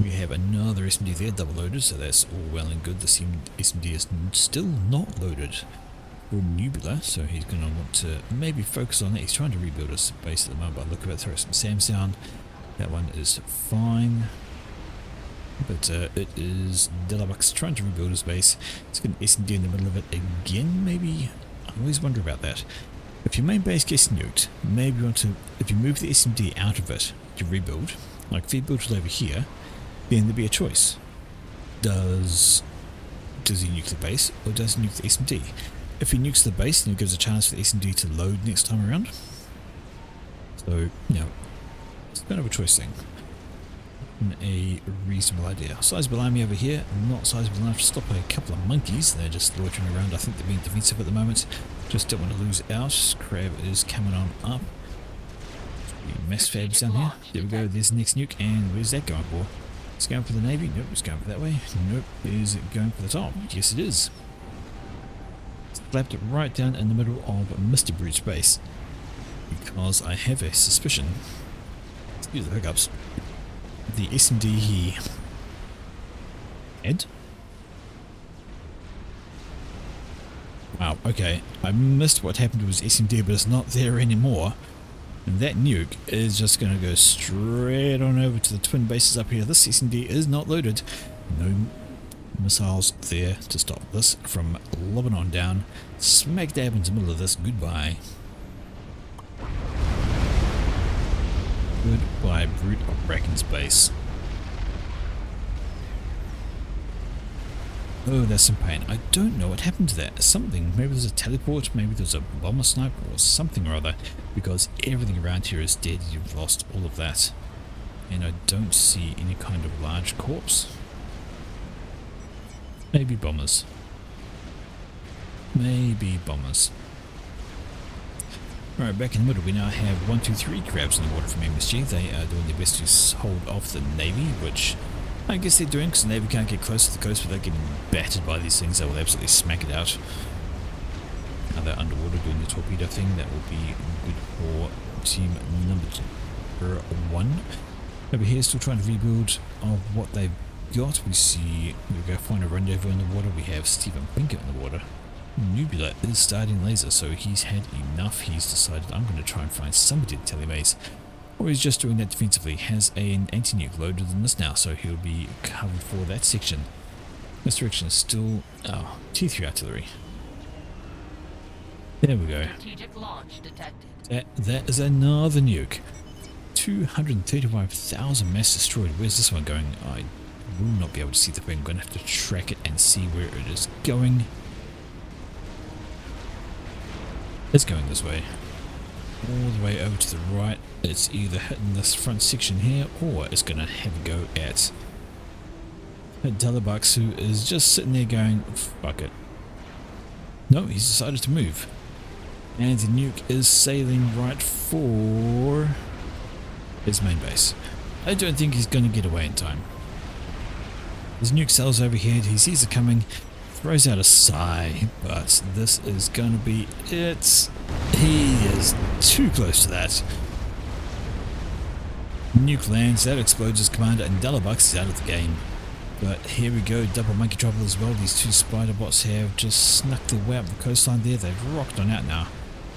We have another SMD there, double loaded, so that's all well and good. The SMD is still not loaded for Nebula, so he's going to want to maybe focus on that. He's trying to rebuild his base at the moment, but look at it, throw some SAMs down. That one is fine. But it is Delabuck's trying to rebuild his base. It's got an SMD in the middle of it again, maybe? I always wonder about that. If your main base gets nuked, maybe you want to, if you move the SMD out of it to rebuild, like if he built it over here, then there'd be a choice. Does he nuke the base, or does he nuke the SMD? If he nukes the base, then it gives a chance for the SMD to load next time around. So, you know, it's kind of a choice thing. A reasonable idea. Sizable army over here, not sizable enough to stop a couple of monkeys. They're just loitering around. I think they're being defensive at the moment. Just don't want to lose out. Crab is coming on up. The mass fabs down here. There we go, there's the next nuke, and where's that going for? It's going for the Navy? Nope, it's going for that way. Nope, is it going for the top? Yes it is. Slapped it right down in the middle of Mr. Brute's base. Because I have a suspicion, excuse the hiccups, the SMD he had. Wow, okay, I missed what happened to his SMD, but it's not there anymore. And that nuke is just going to go straight on over to the twin bases up here. This SMD is not loaded. No missiles there to stop this from lobbing on down. Smack dab into the middle of this. Goodbye. Goodbye, Brute of Bracken's base. Oh, that's some pain. I don't know what happened to that. Something, maybe there's a teleport, maybe there's a bomber sniper or something or other, because everything around here is dead. You've lost all of that. And I don't see any kind of large corpse. Maybe bombers. Maybe bombers. Alright, back in the middle we now have 1, 2, 3 crabs in the water from MSG. They are doing their best to hold off the Navy, which I guess they're doing because the Navy can't get close to the coast without getting battered by these things. They will absolutely smack it out. Now they're underwater doing the torpedo thing. That will be good for team number 1. Over here still trying to rebuild of what they've got. We see, we go find a rendezvous in the water. We have Stephen Pinkett in the water. Nebula is starting laser, so he's had enough. He's decided, I'm going to try and find somebody to telemaze. Or he's just doing that defensively. Has an anti-nuke loaded in this now, so he'll be covered for that section. This direction is still T3 artillery. There we go. Strategic launch detected. That is another nuke. 235,000 mass destroyed. Where's this one going? I will not be able to see the thing. I'm going to have to track it and see where it is going. It's going this way. All the way over to the right. It's either hitting this front section here, or it's going to have a go at Delabux, who is just sitting there going, fuck it. No, he's decided to move. And the nuke is sailing right for his main base. I don't think he's going to get away in time. His nuke sails overhead, he sees it coming, throws out a sigh, but this is going to be it. He is too close to that. Nuke lands, that explodes his commander, and Delabux is out of the game. But here we go, double monkey trouble as well. These two spider bots have just snuck their way up the coastline there. They've rocked on out now.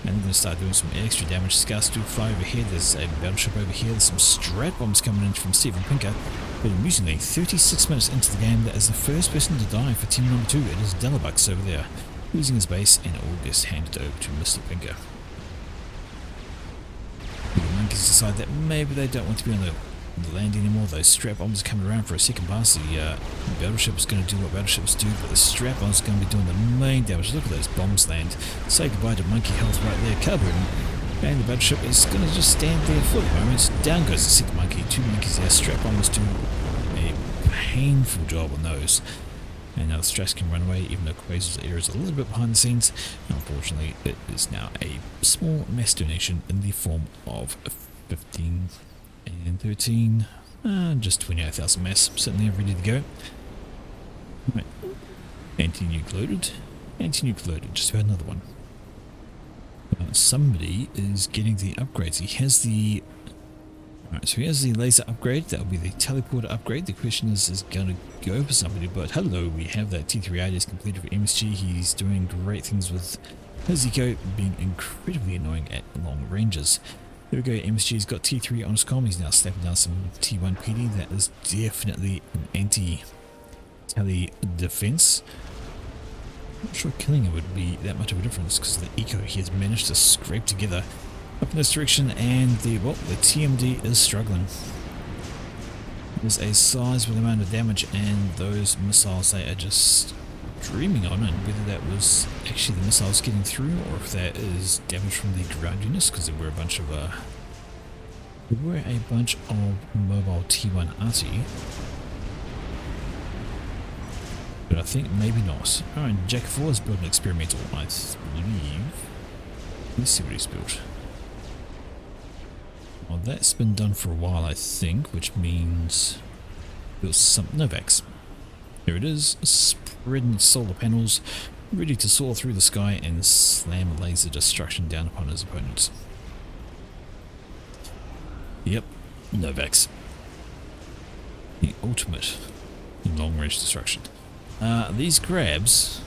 And they're going to start doing some extra damage. Scouts do fly overhead. There's a battleship over here. There's some strat bombs coming in from Stephen Pinker. But amusingly, 36 minutes into the game, that is the first person to die for team number 2. It is Delabux over there, losing his base, and it all gets handed over to Mr. Pinker. The monkeys decide that maybe they don't want to be on the land anymore. Those strap bombs are coming around for a second pass. The battleship is going to do what battleships do, but the strap bombs are going to be doing the main damage. Look at those bombs land. Say goodbye to monkey health right there. Cover him. And the battleship is going to just stand there for the moment. Down goes the second monkey. 2 monkeys there. Strap bombers do a painful job on those. And now the strats can run away, even though Quasar's area is a little bit behind the scenes. Unfortunately, it is now a small mass donation in the form of 15 and 13, just 28,000 mass sitting there ready to go. Right. Anti-nuke loaded. Anti-nuke loaded. Just about another one. Somebody is getting the upgrades. He has the... Alright, so he has the laser upgrade. That will be the teleporter upgrade. The question is going to go for somebody, but hello, we have that T3 is completed for MSG. He's doing great things with his eco, being incredibly annoying at long ranges. There we go, MSG's got T3 on his comm. He's now slapping down some T1 PD. That is definitely an anti-tele defense. I'm not sure killing it would be that much of a difference because the eco he has managed to scrape together up in this direction, and the TMD is struggling. There's a sizable amount of damage, and those missiles they are just dreaming on, and whether that was actually the missiles getting through or if that is damage from the ground units, because there were a bunch of mobile T1 RT, but I think maybe not. Alright, Jack 4 is building experimental, I believe. Let's see what he's built. Well, that's been done for a while, I think, which means there's some Novax. Here it is, spreading solar panels, ready to soar through the sky and slam laser destruction down upon his opponents. Yep, Novax. The ultimate in long-range destruction. These crabs,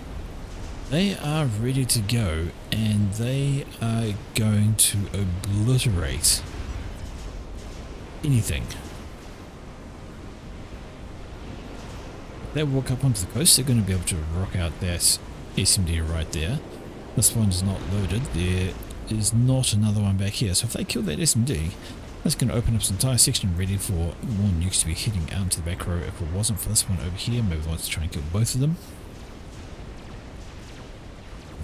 they are ready to go, and they are going to obliterate anything. If they walk up onto the coast, they're going to be able to rock out that SMD right there. This one's not loaded. There is not another one back here. So if they kill that SMD, that's going to open up this entire section ready for more nukes to be hitting out into the back row. If it wasn't for this one over here, maybe they want to try and kill both of them.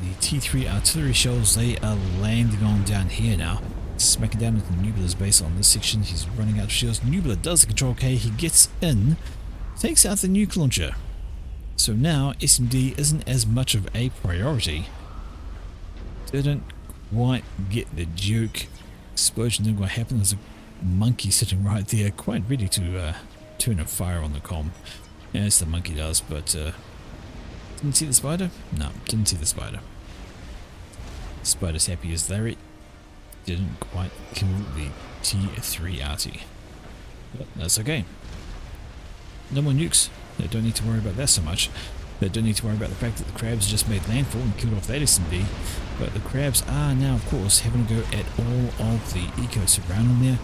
The T3 artillery shells, they are landing on down here now. Smacking down into Nubula's base on this section. He's running out of shields. Nubula does the control K. He gets in, takes out the nuke launcher. So now SMD isn't as much of a priority. Didn't quite get the joke. Explosion didn't quite happen. There's a monkey sitting right there, quite ready to turn a fire on the comm. As the monkey does, but didn't see the spider? No, didn't see the spider. Spider's happy as Larry. Didn't quite kill the T3 arty. But that's okay. No more nukes. They don't need to worry about that so much. They don't need to worry about the fact that the crabs just made landfall and killed off that SMD. But the crabs are now, of course, having to go at all of the ecos surrounding there.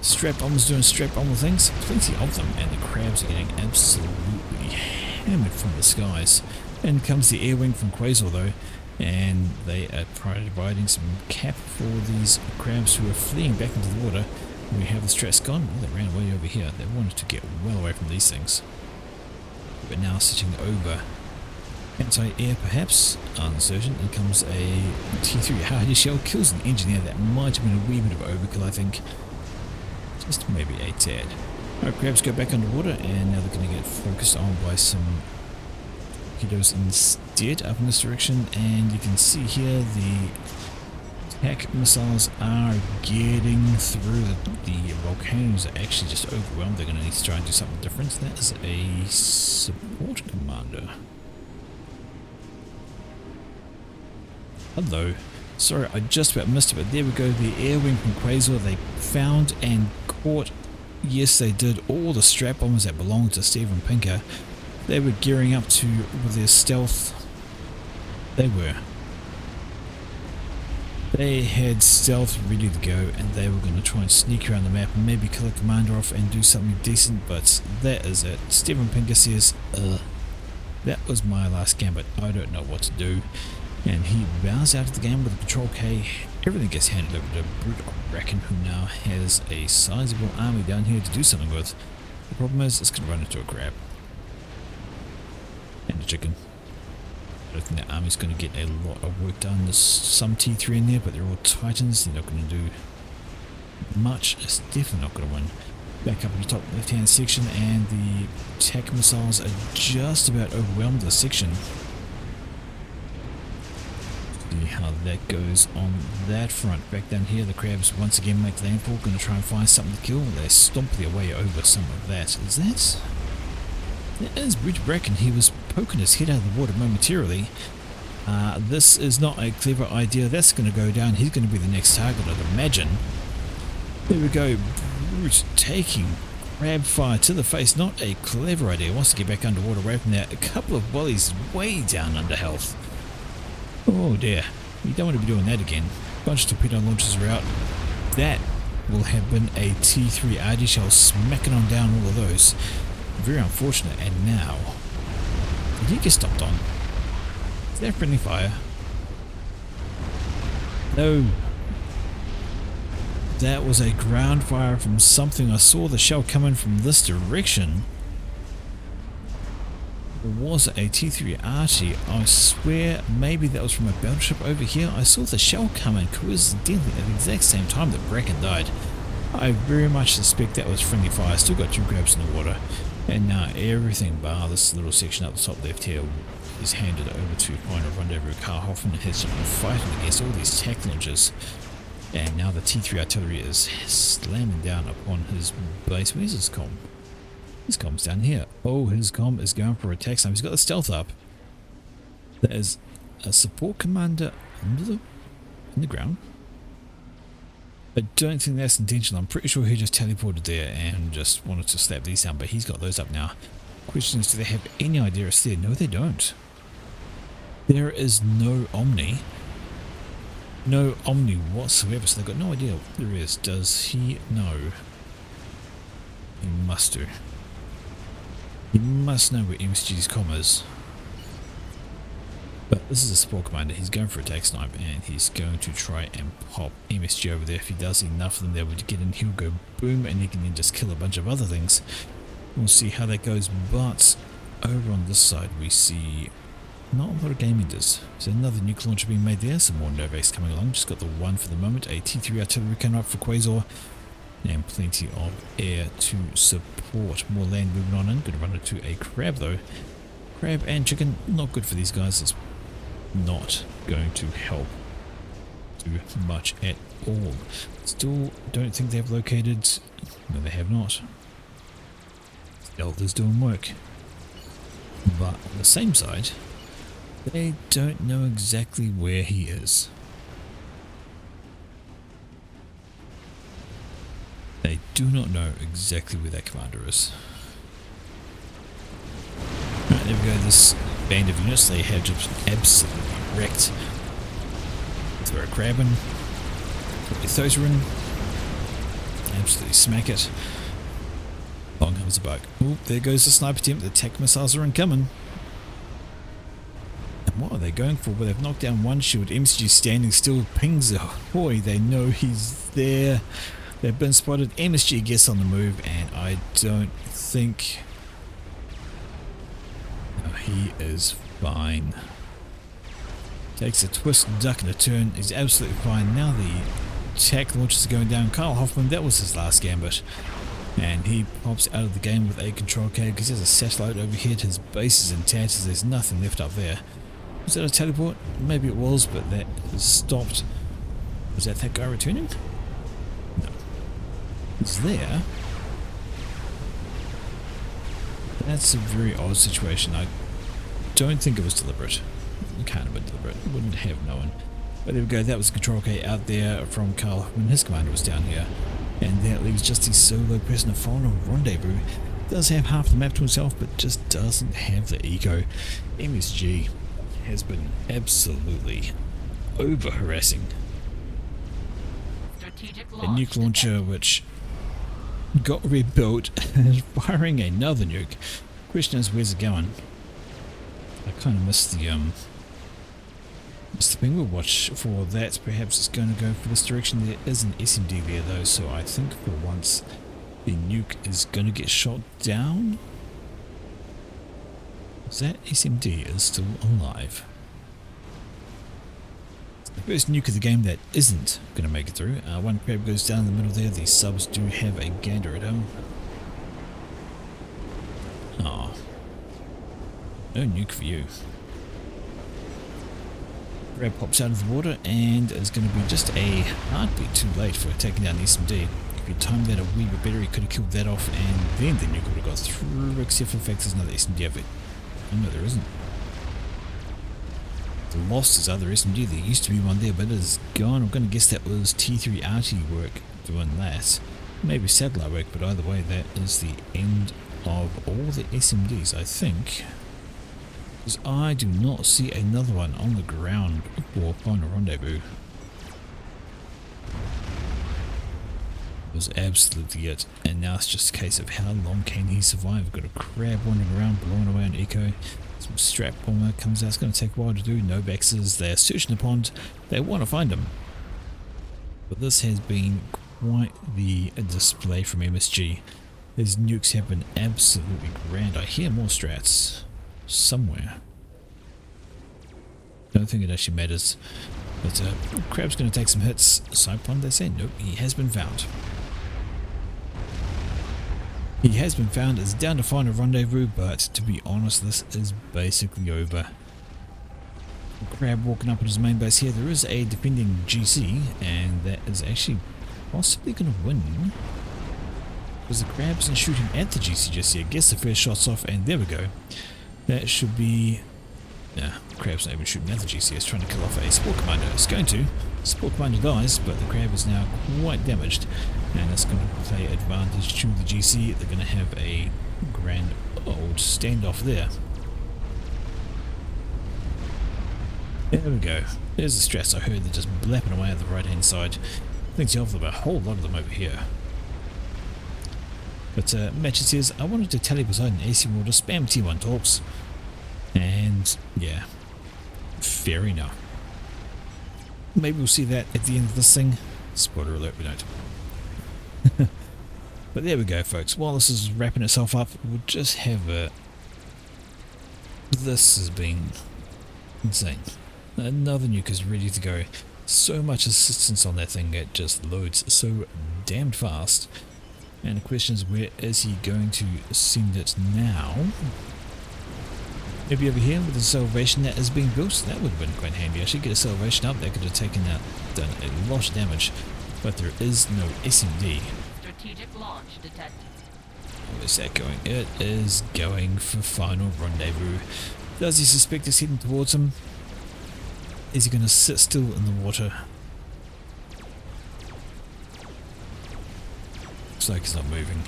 Strap bombers doing strap bomber things. Plenty of them, and the crabs are getting absolutely hammered from the skies. In comes the air wing from Quasar though, and they are providing some cap for these crabs who are fleeing back into the water. We have the stress gone. Well, they ran away over here. They wanted to get well away from these things. But now sitting over anti-air perhaps, uncertain. In comes a T3 hardy shell, kills an engineer. That might have been a wee bit of overkill, I think. Just maybe a tad. Our crabs go back underwater, and now they're going to get focused on by some torpedoes instead up in this direction. And you can see here the attack missiles are getting through. The volcanoes are actually just overwhelmed. They're going to need to try and do something different. That is a support commander. Hello. Sorry, I just about missed it, but there we go. The air wing from Quasar. They found and caught. Yes, they did. All the strap bombers that belonged to Steven Pinker. They were gearing up to with their stealth. They were. They had stealth ready to go, and they were going to try and sneak around the map and maybe kill a commander off and do something decent, but that is it. Steven Pinker says, that was my last gambit, I don't know what to do. And he bows out of the game with a Control K. Everything gets handed over to Brute Bracken, who now has a sizable army down here to do something with. The problem is, it's going to run into a crab. And a chicken. I don't think that army's going to get a lot of work done. There's some T3 in there, but they're all Titans. They're not going to do much. It's definitely not going to win. Back up in the top left-hand section, and the attack missiles are just about overwhelmed this section. See how that goes on that front. Back down here, the crabs once again make landfall. Going to try and find something to kill. They stomp their way over some of that. Is that? That is Brute Bracken. He was poking his head out of the water momentarily. This is not a clever idea. That's going to go down. He's going to be the next target, I'd imagine. There we go. Brute taking crab fire to the face. Not a clever idea. Wants to get back underwater away from there. A couple of volleys way down under health. Oh dear. You don't want to be doing that again. Bunch of torpedo launchers are out. That will have been a T3 RD shell smacking on down all of those. Very unfortunate. And now, did he get stopped on? Is that friendly fire? No. That was a ground fire from something. I saw the shell coming from this direction. There was a T3 RT. I swear maybe that was from a battleship over here. I saw the shell coming coincidentally at the exact same time that Bracken died. I very much suspect that was friendly fire. Still got two crabs in the water. And now everything bar this little section up the top left here is handed over to find a run over a car. Hoffman has been fighting against all these tack launchers. And now the T3 artillery is slamming down upon his base. Where's his comm? His comm's down here. Oh, his comm is going for attacks now. He's got the stealth up. There is a support commander in the ground. I don't think that's intentional. I'm pretty sure he just teleported there and just wanted to slap these down, but he's got those up now. Question is, do they have any idea it's there? No, they don't. There is no Omni. No Omni whatsoever, so they've got no idea what there is. Does he know? He must do. He must know where MSG's comm is. But this is a support commander. He's going for attack snipe and he's going to try and pop MSG over there. If he does enough of them there would get in, he'll go boom and he can then just kill a bunch of other things. We'll see how that goes. But over on this side we see not a lot of gaming does. There's another nuke launcher being made there. Some more Novaks coming along. Just got the one for the moment. A T3 artillery coming up for Quasar. And plenty of air to support. More land moving on in. Going to run into a crab though. Crab and chicken, not good for these guys. It's not going to help too much at all. Still don't think they've located. No, they have not. Stealth is doing work. But on the same side, they don't know exactly where he is. They do not know exactly where that commander is. Right, there we go. This band of units, they have just absolutely wrecked. Throw a crab in. Put your throws in. Absolutely smack it. Along comes the bug. Oh, there goes the sniper attempt. The attack missiles are incoming. And what are they going for? Well, they've knocked down one shield. MCG standing still. Pings ahoy. They know he's there. They've been spotted. MSG gets on the move, and I don't think... No, he is fine. Takes a twist, duck, and a turn. He's absolutely fine. Now the attack launches are going down. Kyle Hoffman, that was his last gambit. And he pops out of the game with a control cave because there's a satellite overhead. His base is in tatters. There's nothing left up there. Was that a teleport? Maybe it was, but that has stopped. Was that guy returning? No. He's there. That's a very odd situation. I don't think it was deliberate. It can't have been deliberate. It wouldn't have known. But there we go. That was a control K out there from Carl when his commander was down here. And that leaves just his solo prisoner final rendezvous. Does have half the map to himself, but just doesn't have the eco. MSG has been absolutely over harassing. A nuke launcher which got rebuilt and is firing another nuke. Question is, where's it going? I kind of missed the thing. We'll watch for that. Perhaps it's going to go for this direction. There is an SMD there though, so I think for once the nuke is going to get shot down. That SMD is still alive. The first nuke of the game that isn't going to make it through. One crab goes down in the middle there. The subs do have a gander at him. Oh, no nuke for you. Crab pops out of the water and is going to be just a heartbeat too late for taking down the SMD. If you timed that a wee bit better, he could have killed that off and then the nuke would have got through, except for the fact there's another SMD of it. Oh no, there isn't. Lost his other SMD. There used to be one there, but it is gone. I'm going to guess that was T3 RT work doing that. Maybe satellite work, but either way, that is the end of all the SMDs, I think. Because I do not see another one on the ground for final rendezvous. Was absolutely it, and now it's just a case of how long can he survive. We've got a crab wandering around, blowing away on eco. Some strap bomber comes out. It's going to take a while to do. No baxes. They're searching the pond. They want to find him. But this has been quite the display from MSG. These nukes have been absolutely grand. I hear more strats somewhere. Don't think it actually matters. But crab's going to take some hits. Side pond, they say. Nope, he has been found. He has been found. It's down to final rendezvous, but to be honest, this is basically over. Crab walking up on his main base here. There is a defending GC, and that is actually possibly going to win. Because the Crab isn't shooting at the GC just yet. Gets the first shots off, and there we go. That should be... Nah, Crab's not even shooting at the GC. It's trying to kill off a Support Commander. It's going to. Support Commander dies, but the Crab is now quite damaged. And that's going to play advantage to the GC. They're going to have a grand old standoff there. There we go. There's the stress. I heard they're just blapping away at the right hand side. Thanks of them, a whole lot of them over here. But Matches says, I wanted to tell you Poseidon AC Water spam T1 talks. And yeah, fair enough. Maybe we'll see that at the end of this thing. Spoiler alert, we don't. But there we go, folks. While this is wrapping itself up, we'll just have a... This has been insane. Another nuke is ready to go. So much assistance on that thing, it just loads so damned fast. And the question is, where is he going to send it now? Maybe over here with the salvation that is being built. That would have been quite handy. Actually, get a salvation up. That could have taken out, done a lot of damage. But there is no SMD. Strategic launch detected. Where's that going? It is going for final rendezvous. Does he suspect it's heading towards him? Is he going to sit still in the water? Looks like he's not moving.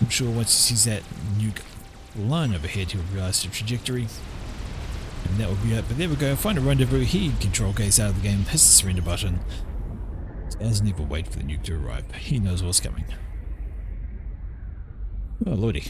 I'm sure once he sees that nuke line overhead, he'll realise the trajectory. And that will be it. But there we go. Find a rendezvous. He control case out of the game. Hits the surrender button. Doesn't even wait for the nuke to arrive. He knows what's coming. Oh lordy.